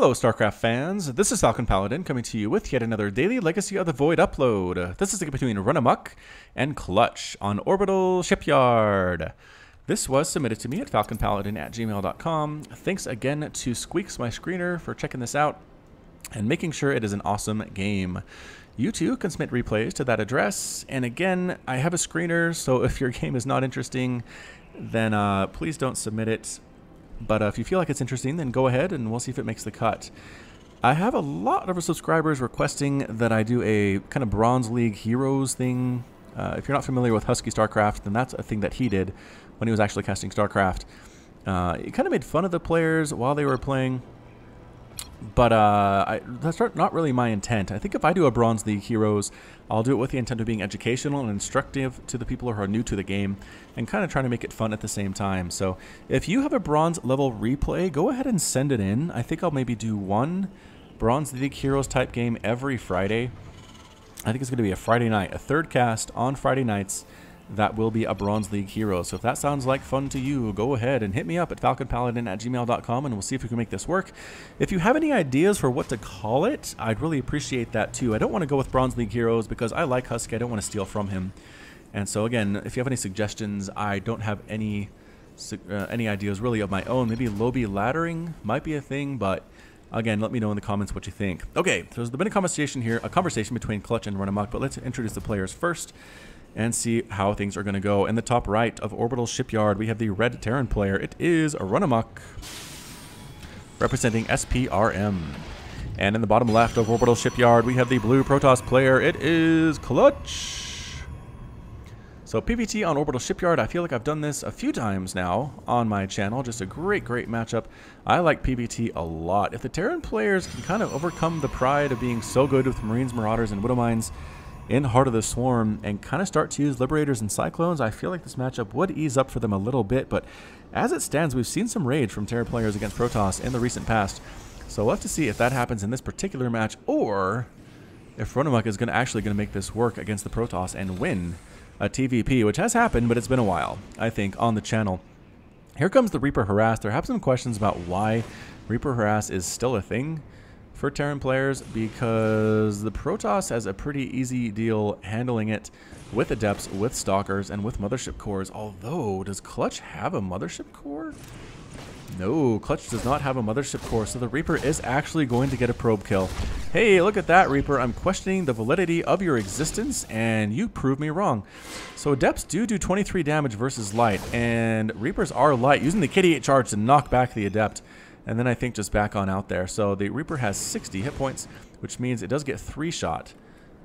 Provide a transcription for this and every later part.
Hello Starcraft fans, this is Falcon Paladin coming to you with yet another daily Legacy of the Void upload. This is the game between RunaMok and Clutch on Orbital Shipyard. This was submitted to me at falconpaladin@gmail.com. Thanks again to Squeaks, my screener, for checking this out and making sure it is an awesome game. You too can submit replays to that address, and again, I have a screener, so if your game is not interesting, then please don't submit it. But if you feel like it's interesting, then go ahead and we'll see if it makes the cut. I have a lot of subscribers requesting that I do a kind of Bronze League Heroes thing. If you're not familiar with Husky Starcraft, then that's a thing that he did when he was actually casting Starcraft. He kind of made fun of the players while they were playing. But that's not really my intent. I think if I do a Bronze League Heroes, I'll do it with the intent of being educational and instructive to the people who are new to the game and kind of trying to make it fun at the same time. So if you have a Bronze level replay, go ahead and send it in. I think I'll maybe do one Bronze League Heroes type game every Friday. I think it's going to be a Friday night, a third cast on Friday nights. That will be a Bronze League hero. So if that sounds like fun to you, go ahead and hit me up at falconpaladin@gmail.com and we'll see if we can make this work. If you have any ideas for what to call it, I'd really appreciate that too. I don't want to go with Bronze League heroes because I like Husky. I don't want to steal from him. And so again, if you have any suggestions, I don't have any ideas really of my own. Maybe Lobby laddering might be a thing, but again, let me know in the comments what you think. Okay, so there's been a conversation here, between Clutch and RunaMok, but let's introduce the players first and see how things are going to go. In the top right of Orbital Shipyard, we have the red Terran player. It is RunaMok, representing SPRM. And in the bottom left of Orbital Shipyard, we have the blue Protoss player. It is Clutch. So PvT on Orbital Shipyard, I feel like I've done this a few times now on my channel. Just a great matchup. I like PvT a lot. If the Terran players can kind of overcome the pride of being so good with Marines, Marauders, and Widowmines in Heart of the Swarm and kind of start to use Liberators and Cyclones, I feel like this matchup would ease up for them a little bit, but as it stands, we've seen some rage from Terran players against Protoss in the recent past, so we'll have to see if that happens in this particular match, or if RunaMok is actually going to make this work against the Protoss and win a TVP, which has happened, but it's been a while, I think, on the channel. Here comes the Reaper Harass. There have some questions about why Reaper Harass is still a thing for Terran players, because the Protoss has a pretty easy deal handling it with Adepts, with Stalkers, and with Mothership Cores. Although, does Clutch have a Mothership Core? No, Clutch does not have a Mothership Core, so the Reaper is actually going to get a probe kill. Hey, look at that, Reaper. I'm questioning the validity of your existence, and you proved me wrong. So Adepts do 23 damage versus Light, and Reapers are light, using the KD8 charge to knock back the Adept. And then I think just back on out there. So the Reaper has 60 hit points, which means it does get 3-shot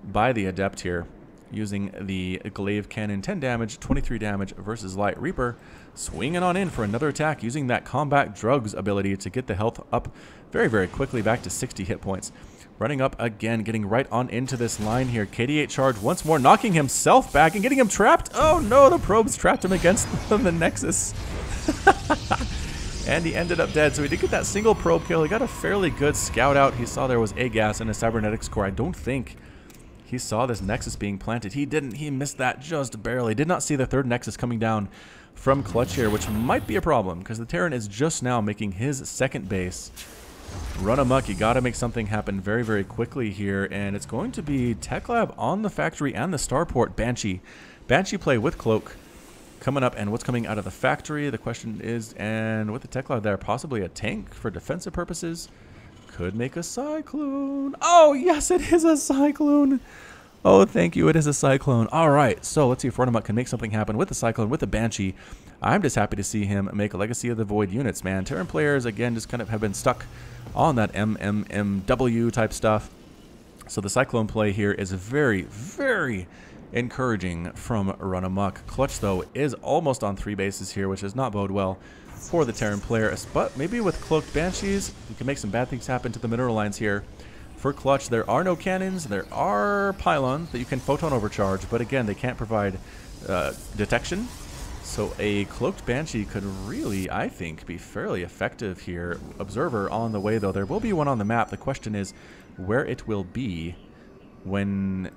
by the Adept here, using the Glaive Cannon. 10 damage, 23 damage versus Light. Reaper swinging on in for another attack, using that Combat Drugs ability to get the health up very quickly back to 60 hit points. Running up again, getting right on into this line here. KD8 charge once more, knocking himself back and getting him trapped. Oh no, the probes trapped him against the Nexus. And he ended up dead, so he did get that single probe kill. He got a fairly good scout out. He saw there was a gas in a cybernetics core. I don't think he saw this Nexus being planted. He didn't. He missed that just barely. Did not see the third Nexus coming down from Clutch here, which might be a problem, because the Terran is just now making his second base. RunaMok, you got to make something happen very quickly here, and it's going to be Tech Lab on the factory and the starport. Banshee play with Cloak coming up, and what's coming out of the factory, the question is, and with the Tech Lab there, possibly a tank for defensive purposes. Could make a Cyclone. Oh, yes, it is a Cyclone. Oh, thank you, it is a Cyclone. All right, so let's see if RunaMok can make something happen with the Cyclone, with the Banshee. I'm just happy to see him make a Legacy of the Void units, man. Terran players, again, just kind of have been stuck on that MMMW type stuff. So the Cyclone play here is very encouraging from RunaMok. Clutch, though, is almost on 3 bases here, which does not bode well for the Terran player. But maybe with Cloaked Banshees, you can make some bad things happen to the mineral lines here. For Clutch, there are no cannons. There are pylons that you can photon overcharge, but again, they can't provide detection. So a Cloaked Banshee could really, I think, be fairly effective here. Observer on the way, though. There will be one on the map. The question is where it will be when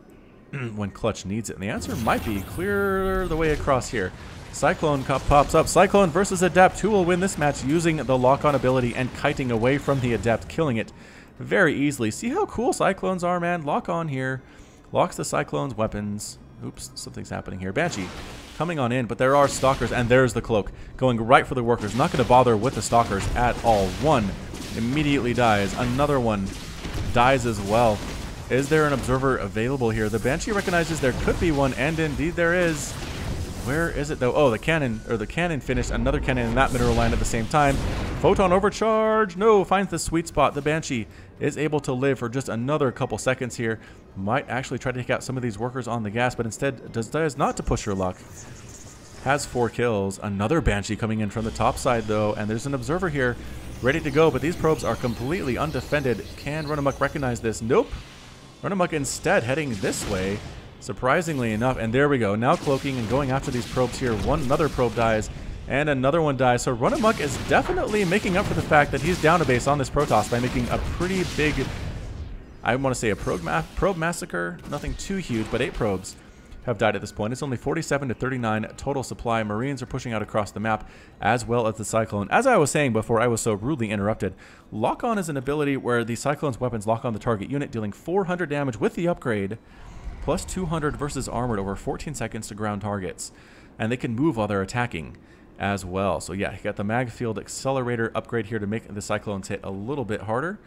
Clutch needs it. And the answer might be clear the way across here. Cyclone pops up. Cyclone versus Adept. Who will win this match using the lock-on ability and kiting away from the Adept, killing it very easily. See how cool Cyclones are, man? Lock on here. Locks the Cyclone's weapons. Oops, something's happening here. Banshee coming on in, but there are Stalkers, and there's the Cloak. Going right for the Workers. Not going to bother with the Stalkers at all. One immediately dies. Another one dies as well. Is there an Observer available here? The Banshee recognizes there could be one, and indeed there is. Where is it though? Oh, the cannon finished. Another cannon in that mineral line at the same time. Photon overcharge. No, finds the sweet spot. The Banshee is able to live for just another couple seconds here. Might actually try to take out some of these Workers on the gas, but instead does not to push her luck. Has 4 kills. Another Banshee coming in from the top side though, and there's an Observer here ready to go, but these probes are completely undefended. Can RunaMok recognize this? Nope. RunaMok instead heading this way. Surprisingly enough, and there we go. Now cloaking and going after these probes here. Another probe dies, and another one dies. So RunaMok is definitely making up for the fact that he's down a base on this Protoss by making a pretty big, I want to say a probe massacre. Nothing too huge, but 8 probes have died at this point. It's only 47 to 39 total supply. Marines are pushing out across the map, as well as the Cyclone. As I was saying before I was so rudely interrupted, Lock On is an ability where the Cyclone's weapons lock on the target unit, dealing 400 damage with the upgrade, plus 200 versus armored over 14 seconds to ground targets. And they can move while they're attacking as well. So yeah, you got the mag field accelerator upgrade here to make the Cyclones hit a little bit harder.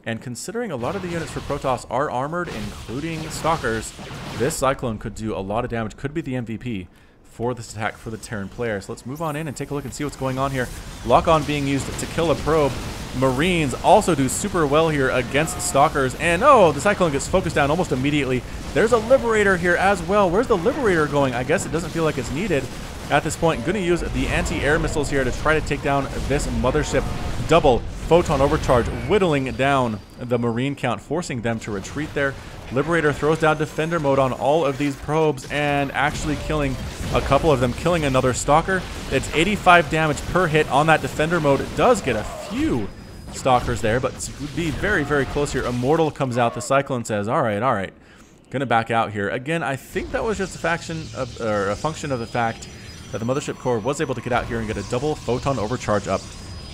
And considering a lot of the units for Protoss are armored, including Stalkers, this Cyclone could do a lot of damage, could be the MVP for this attack for the Terran player. So let's move on in and take a look and see what's going on here. Lock-on being used to kill a probe. Marines also do super well here against Stalkers. And oh, the Cyclone gets focused down almost immediately. There's a Liberator here as well. Where's the Liberator going? I guess it doesn't feel like it's needed at this point. Going to use the anti-air missiles here to try to take down this mothership. Double photon overcharge, whittling down the Marine count, forcing them to retreat there. Liberator throws down defender mode on all of these probes and actually killing a couple of them, killing another Stalker. It's 85 damage per hit on that defender mode. It does get a few Stalkers there, but would be very, very close here. Immortal comes out. The Cyclone says, all right. Gonna back out here. Again, I think that was just a function of the fact that the Mothership Core was able to get out here and get a double photon overcharge up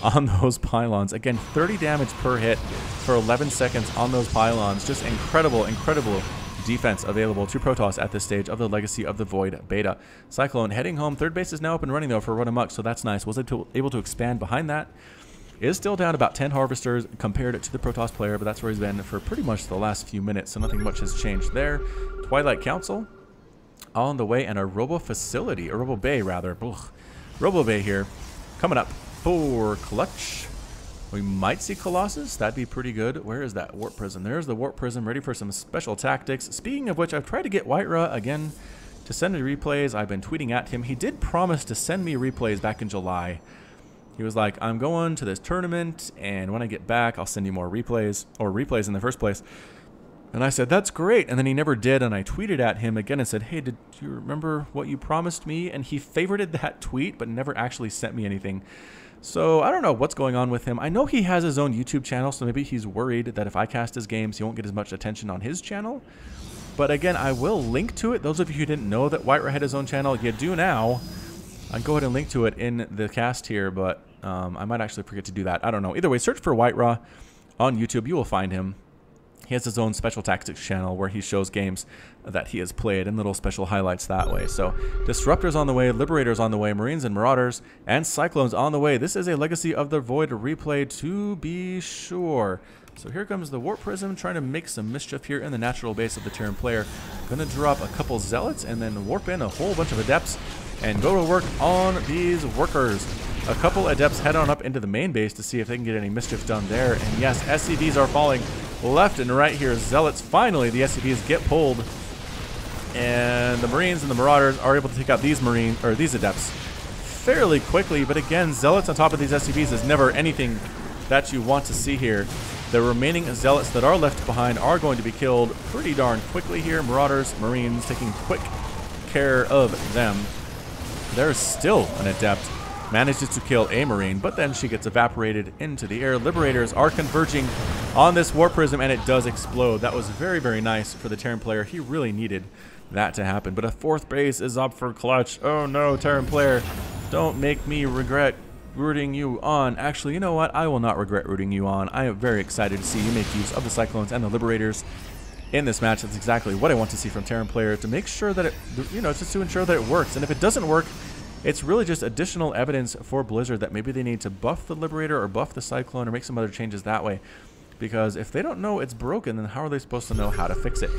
on those pylons. Again, 30 damage per hit for 11 seconds on those pylons. Just incredible defense available to Protoss at this stage of the Legacy of the Void beta. Cyclone heading home. Third base is now up and running though for RunaMok, so that's nice. Was able to expand behind that. Is still down about 10 harvesters compared to the Protoss player, but that's where he's been for pretty much the last few minutes, so nothing much has changed there. Twilight Council on the way, and a Robo Facility, or Robo Bay rather. Robo Bay here coming up for Clutch. We might see Colossus. That'd be pretty good. Where is that Warp Prism? There's the Warp Prism, ready for some special tactics. Speaking of which, I've tried to get Whitera again to send me replays. I've been tweeting at him. He did promise to send me replays back in July. He was like, I'm going to this tournament, and when I get back, I'll send you more replays, or replays in the first place. And I said, that's great. And then he never did, and I tweeted at him again and said, hey, did you remember what you promised me? And he favorited that tweet, but never actually sent me anything. So I don't know what's going on with him. I know he has his own YouTube channel, so maybe he's worried that if I cast his games, he won't get as much attention on his channel. But again, I will link to it. Those of you who didn't know that Whitera had his own channel, you do now. I'll go ahead and link to it in the cast here, but I might actually forget to do that. I don't know. Either way, search for Whitera on YouTube. You will find him. He has his own special tactics channel where he shows games that he has played and little special highlights that way. So Disruptors on the way, Liberators on the way, Marines and Marauders, and Cyclones on the way. This is a Legacy of the Void replay to be sure. So here comes the Warp Prism trying to make some mischief here in the natural base of the Terran player. Gonna drop a couple Zealots and then warp in a whole bunch of Adepts and go to work on these Workers. A couple Adepts head on up into the main base to see if they can get any mischief done there. And yes, SCVs are falling left and right here. Zealots, finally, the SCVs get pulled. And the Marines and the Marauders are able to take out these Adepts fairly quickly. But again, Zealots on top of these SCVs is never anything that you want to see here. The remaining Zealots that are left behind are going to be killed pretty darn quickly here. Marauders, Marines taking quick care of them. There's still an Adept. Manages to kill a Marine, but then she gets evaporated into the air. Liberators are converging on this Warp Prism, and it does explode. That was very, very nice for the Terran player. He really needed that to happen. But a 4th base is up for Clutch. Oh no, Terran player, don't make me regret rooting you on. Actually, you know what? I will not regret rooting you on. I am very excited to see you make use of the Cyclones and the Liberators in this match. That's exactly what I want to see from Terran player, to make sure that it, you know, just to ensure that it works. And if it doesn't work, it's really just additional evidence for Blizzard that maybe they need to buff the Liberator or buff the Cyclone or make some other changes that way. Because if they don't know it's broken, then how are they supposed to know how to fix it?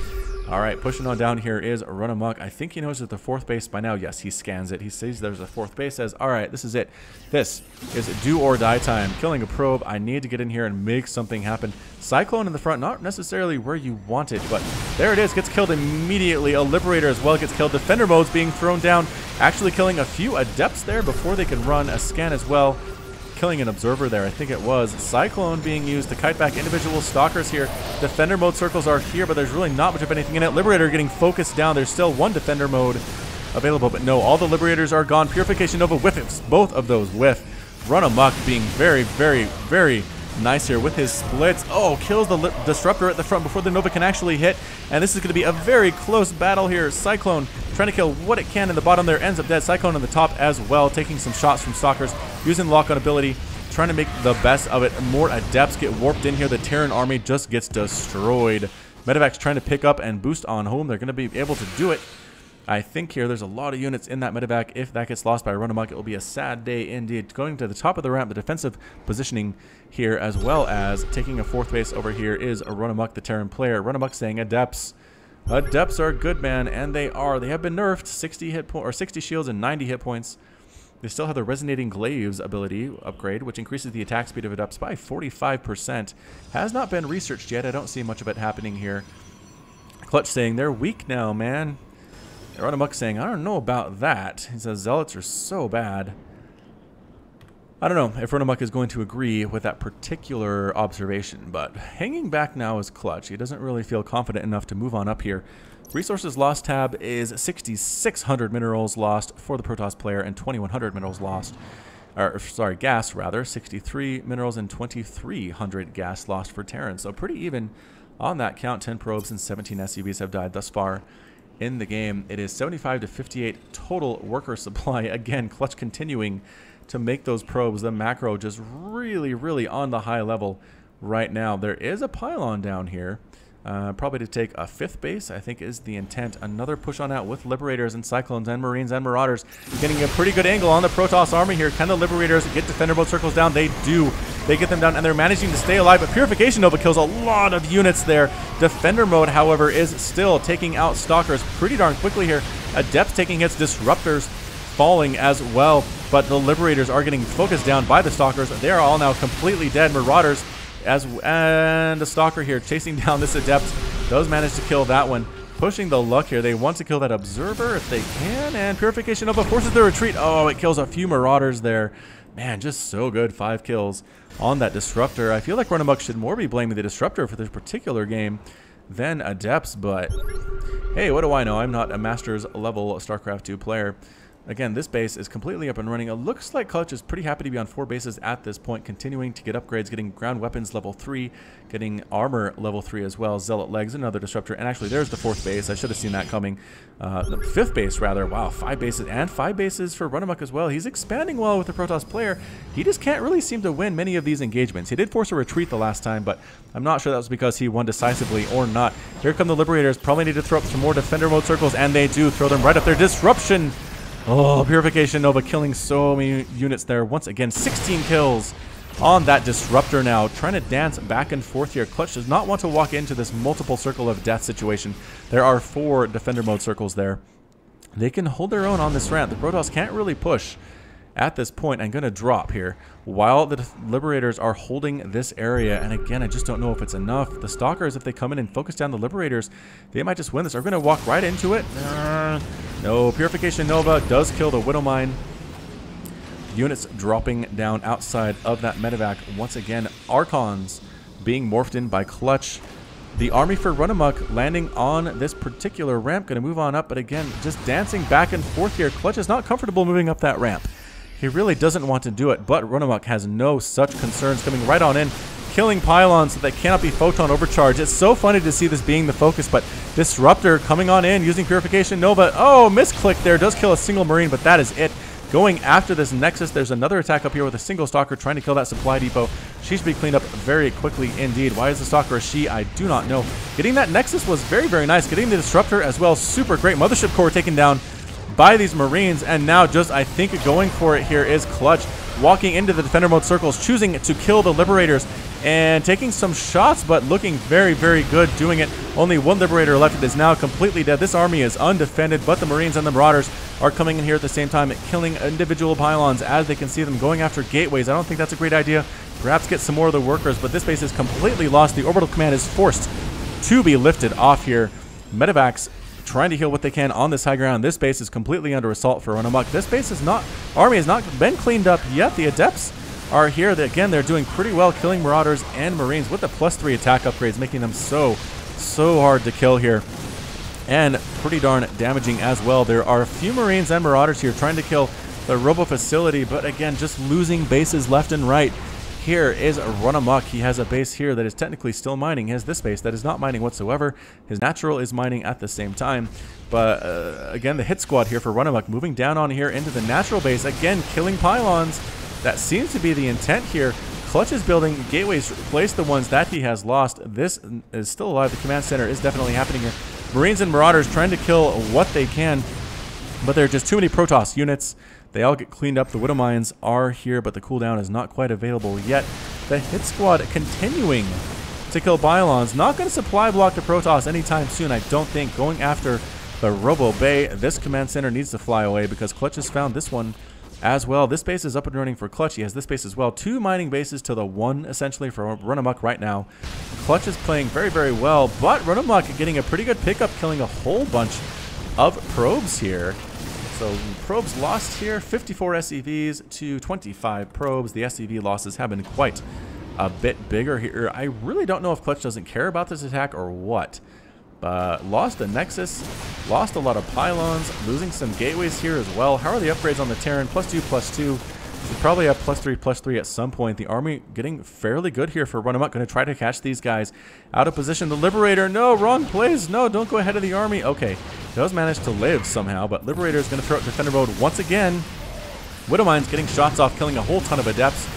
All right, pushing on down here is RunaMok. I think he knows that the 4th base by now. Yes, he scans it. He sees there's a 4th base, says, all right, this is it. This is do or die time. Killing a probe. I need to get in here and make something happen. Cyclone in the front, not necessarily where you want it, but there it is. Gets killed immediately. A Liberator as well gets killed. Defender mode's being thrown down. Actually killing a few Adepts there before they can run a scan as well. Killing an observer there, I think it was. Cyclone being used to kite back individual stalkers here. Defender mode circles are here, but there's really not much of anything in it. Liberator getting focused down. There's still one defender mode available, but no, all the Liberators are gone. Purification Nova whiffs. Both of those whiff. RunaMok being very, very, very nice here with his splits. Oh, kills the Disruptor at the front before the Nova can actually hit. And this is going to be a very close battle here. Cyclone trying to kill what it can in the bottom there. Ends up dead. Cyclone on the top as well, taking some shots from Stalkers, using lock-on ability, trying to make the best of it. More Adepts get warped in here. The Terran army just gets destroyed. Medevac's trying to pick up and boost on home. They're going to be able to do it. I think here there's a lot of units in that medevac. If that gets lost by RunaMok, it will be a sad day indeed. Going to the top of the ramp, the defensive positioning here, as well as taking a 4th base over here, is a RunaMok, the Terran player. RunaMok saying Adepts. Adepts are good, man, and they are. They have been nerfed, 60 shields and 90 hit points. They still have the Resonating Glaives ability upgrade, which increases the attack speed of Adepts by 45%. Has not been researched yet. I don't see much of it happening here. Clutch saying they're weak now, man. RunaMok saying, I don't know about that. He says Zealots are so bad. I don't know if RunaMok is going to agree with that particular observation, but hanging back now is Clutch. He doesn't really feel confident enough to move on up here. Resources lost tab is 6,600 minerals lost for the Protoss player and 2,100 minerals lost. Or, sorry, gas rather. 63 minerals and 2,300 gas lost for Terran. So pretty even on that count. 10 probes and 17 SCVs have died thus far in the game. It is 75 to 58 total worker supply. Again, Clutch continuing to make those probes. The macro just really, really on the high level right now. There is a pylon down here. Probably to take a 5th base, I think is the intent. Another push on out with Liberators and Cyclones and Marines and Marauders. Getting a pretty good angle on the Protoss army here. Can the Liberators get Defender mode circles down? They do. They get them down, and they're managing to stay alive, but Purification Nova kills a lot of units there. Defender mode, however, is still taking out Stalkers pretty darn quickly here. Adepts taking hits, Disruptors falling as well, but the Liberators are getting focused down by the Stalkers. They are all now completely dead. Marauders and a Stalker here chasing down this Adept does manage to kill that one. Pushing the luck here. They want to kill that Observer if they can, and Purification Nova forces the retreat. Oh, it kills a few Marauders there. Man, just so good. 5 kills on that Disruptor. I feel like RunaMok should more be blaming the Disruptor for this particular game than Adepts, but hey, what do I know? I'm not a Masters level Starcraft 2 player. Again, this base is completely up and running. It looks like Clutch is pretty happy to be on 4 bases at this point, continuing to get upgrades, getting ground weapons level 3, getting armor level 3 as well. Zealot legs, another Disruptor, and actually there's the 4th base. I should have seen that coming. The 5th base, rather. Wow, 5 bases, and 5 bases for RunaMok as well. He's expanding well with the Protoss player. He just can't really seem to win many of these engagements. He did force a retreat the last time, but I'm not sure that was because he won decisively or not. Here come the Liberators. Probably need to throw up some more Defender mode circles, and they do throw them right up there. Disruption! Oh, Purification Nova killing so many units there. Once again, 16 kills on that Disruptor now. Trying to dance back and forth here. Clutch does not want to walk into this multiple circle of death situation. There are 4 Defender mode circles there. They can hold their own on this ramp. The Protoss can't really push at this point. I'm going to drop here while the Liberators are holding this area. And again, I just don't know if it's enough. The Stalkers, if they come in and focus down the Liberators, they might just win this. Are we going to walk right into it? No. Purification Nova does kill the Widowmine. Units dropping down outside of that medevac. Once again, Archons being morphed in by Clutch. The army for RunaMok landing on this particular ramp. Going to move on up, but again, just dancing back and forth here. Clutch is not comfortable moving up that ramp. He really doesn't want to do it, but RunaMok has no such concerns, coming right on in, killing pylons so they cannot be photon overcharged. It's so funny to see this being the focus, but Disruptor coming on in, using Purification Nova. Oh, misclick there. Does kill a single Marine, but that is it. Going after this Nexus, there's another attack up here with a single Stalker trying to kill that supply depot. She should be cleaned up very quickly indeed. Why is the Stalker a she? I do not know. Getting that Nexus was very, very nice. Getting the Disruptor as well, super great. Mothership Core taken down by these Marines, and now just, I think, going for it here is Clutch. Walking into the Defender mode circles, choosing to kill the Liberators, and taking some shots, but looking very, very good doing it. Only one Liberator left. It is now completely dead. This army is undefended, but the Marines and the Marauders are coming in here at the same time, killing individual pylons as they can see them, going after gateways. I don't think that's a great idea. Perhaps get some more of the workers, but this base is completely lost. The Orbital Command is forced to be lifted off here. Medevacs trying to heal what they can on this high ground. This base is completely under assault for RunaMok. This base is not, army has not been cleaned up yet. The Adepts are here. Again, they're doing pretty well killing Marauders and Marines with the +3 attack upgrades, making them so hard to kill here. And pretty darn damaging as well. There are a few Marines and Marauders here trying to kill the Robo Facility, but again, just losing bases left and right. Here is RunaMok. He has a base here that is technically still mining. He has this base that is not mining whatsoever. His natural is mining at the same time. But again, the hit squad here for RunaMok moving down on here into the natural base. Again, killing pylons. That seems to be the intent here. Clutch is building gateways to replace the ones that he has lost. This is still alive. The command center is definitely happening here. Marines and Marauders trying to kill what they can, but there are just too many Protoss units. They all get cleaned up. The Widow Mines are here, but the cooldown is not quite available yet. The hit squad continuing to kill pylons. Not going to supply block the Protoss anytime soon, I don't think. Going after the Robo Bay. This command center needs to fly away because Clutch has found this one as well. This base is up and running for Clutch. He has this base as well. 2 mining bases to the 1, essentially, for RunaMok right now. Clutch is playing very, very well, but RunaMok getting a pretty good pickup, killing a whole bunch of probes here. So probes lost here, 54 SCVs to 25 probes. The SCV losses have been quite a bit bigger here. I really don't know if Clutch doesn't care about this attack or what. Lost a Nexus, lost a lot of pylons, losing some gateways here as well. How are the upgrades on the Terran? +2/+2. Should probably have +3/+3 at some point. The army getting fairly good here for RunaMok. Going to try to catch these guys out of position. The Liberator, no, wrong place. No, don't go ahead of the army. Okay, does manage to live somehow, but Liberator is going to throw out Defender mode once again. Widowmine's getting shots off, killing a whole ton of Adepts.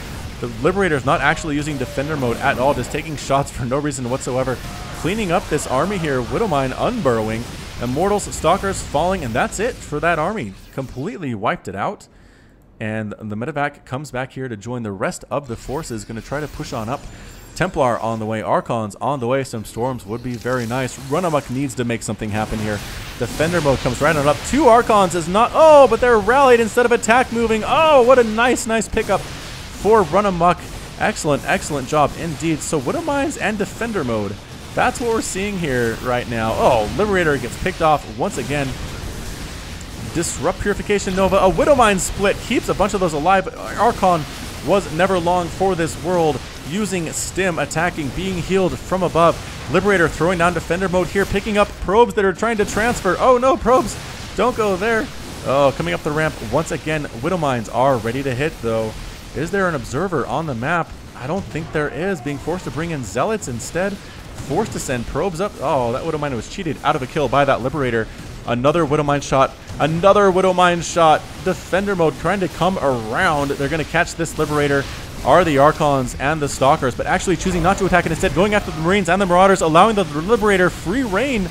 The Liberator is not actually using Defender mode at all, just taking shots for no reason whatsoever. Cleaning up this army here. Widowmine unburrowing. Immortals, Stalkers falling, and that's it for that army. Completely wiped it out. And the medevac comes back here to join the rest of the forces. Going to try to push on up. Templar on the way. Archons on the way. Some Storms would be very nice. RunaMok needs to make something happen here. Defender mode comes right on up. 2 Archons is not... Oh, but they're rallied instead of attack moving. Oh, what a nice pickup for RunaMok. Excellent job indeed. So Widow Mines and Defender mode. That's what we're seeing here right now. Oh, Liberator gets picked off once again. Disrupt Purification Nova. A Widow Mine split keeps a bunch of those alive. Archon was never long for this world. Using stim, attacking, being healed from above. Liberator throwing down Defender mode here, picking up probes that are trying to transfer. Oh no, probes! Don't go there. Oh, coming up the ramp once again. Widow Mines are ready to hit though. Is there an observer on the map? I don't think there is. Being forced to bring in Zealots instead. Forced to send probes up. Oh, that Widow Mine was cheated out of a kill by that Liberator. Another Widow Mine shot. Another Widow Mine shot. Defender mode trying to come around. They're going to catch this Liberator. Are the Archons and the Stalkers, but actually choosing not to attack and instead going after the Marines and the Marauders, allowing the Liberator free reign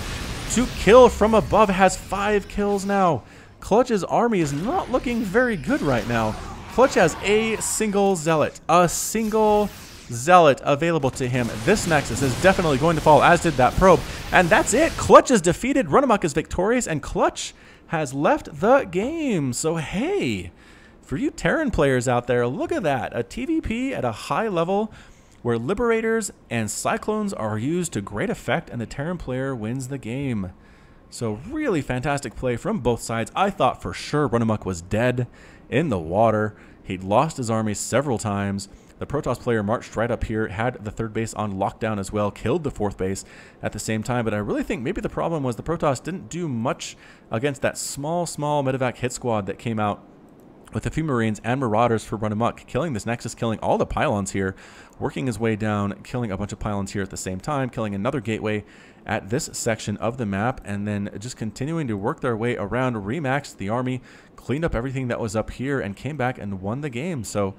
to kill from above. Has 5 kills now. Clutch's army is not looking very good right now. Clutch has a single Zealot. A single Zealot available to him. This Nexus is definitely going to fall, as did that probe. And that's it. Clutch is defeated. RunaMok is victorious, and Clutch has left the game. So, hey, for you Terran players out there, look at that. A TVP at a high level where Liberators and Cyclones are used to great effect, and the Terran player wins the game. So, really fantastic play from both sides. I thought for sure RunaMok was dead in the water. He'd lost his army several times. The Protoss player marched right up here, had the 3rd base on lockdown as well, killed the 4th base at the same time. But I really think maybe the problem was the Protoss didn't do much against that small medevac hit squad that came out with a few Marines and Marauders for RunaMok, killing this Nexus, killing all the pylons here, working his way down, killing a bunch of pylons here at the same time, killing another gateway at this section of the map, and then just continuing to work their way around, remaxed the army, cleaned up everything that was up here, and came back and won the game. So,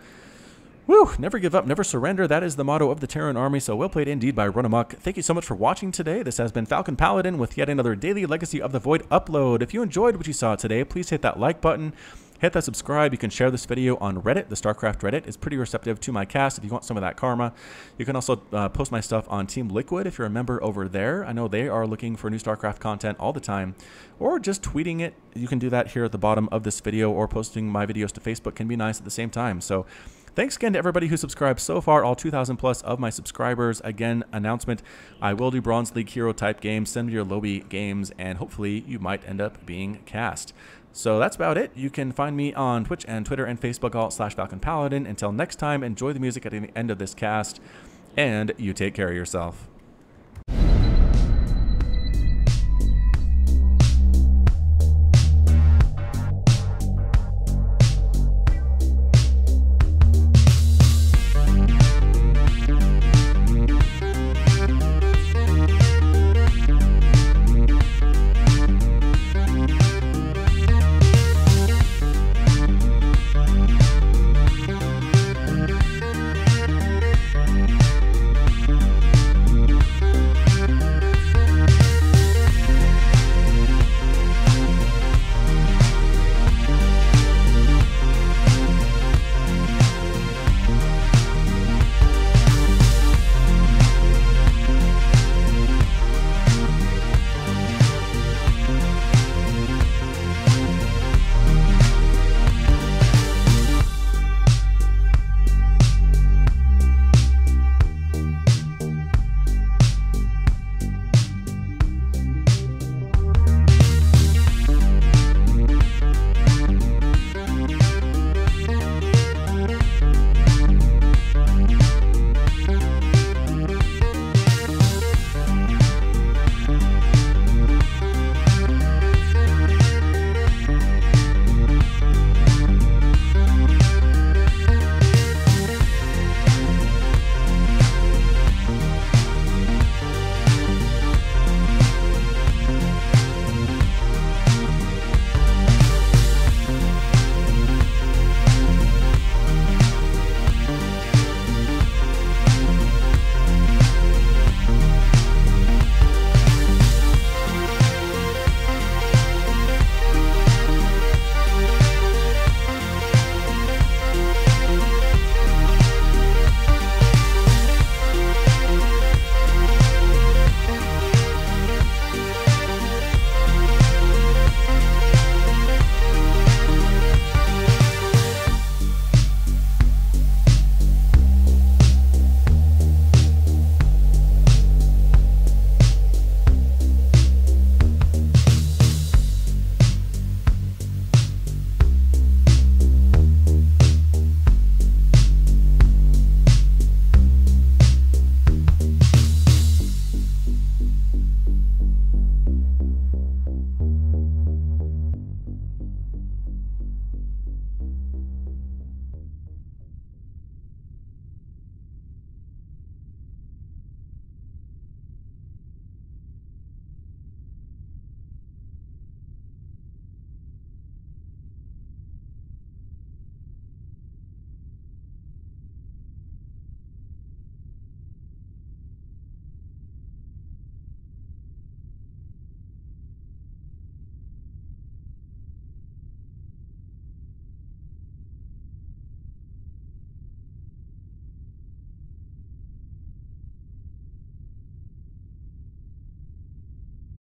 woo, never give up, never surrender. That is the motto of the Terran army, so well played indeed by RunaMok. Thank you so much for watching today. This has been Falcon Paladin with yet another daily Legacy of the Void upload. If you enjoyed what you saw today, please hit that like button. Hit that subscribe. You can share this video on Reddit. The Starcraft Reddit is pretty receptive to my cast if you want some of that karma. You can also post my stuff on Team Liquid if you're a member over there. I know they are looking for new Starcraft content all the time. Or just tweeting it. You can do that here at the bottom of this video, or posting my videos to Facebook can be nice at the same time. So thanks again to everybody who subscribed so far, all 2,000 plus of my subscribers. Again, announcement, I will do Bronze League hero type games. Send me your lobby games, and hopefully you might end up being cast. So that's about it. You can find me on Twitch and Twitter and Facebook, all /Falcon Paladin. Until next time, enjoy the music at the end of this cast, and you take care of yourself.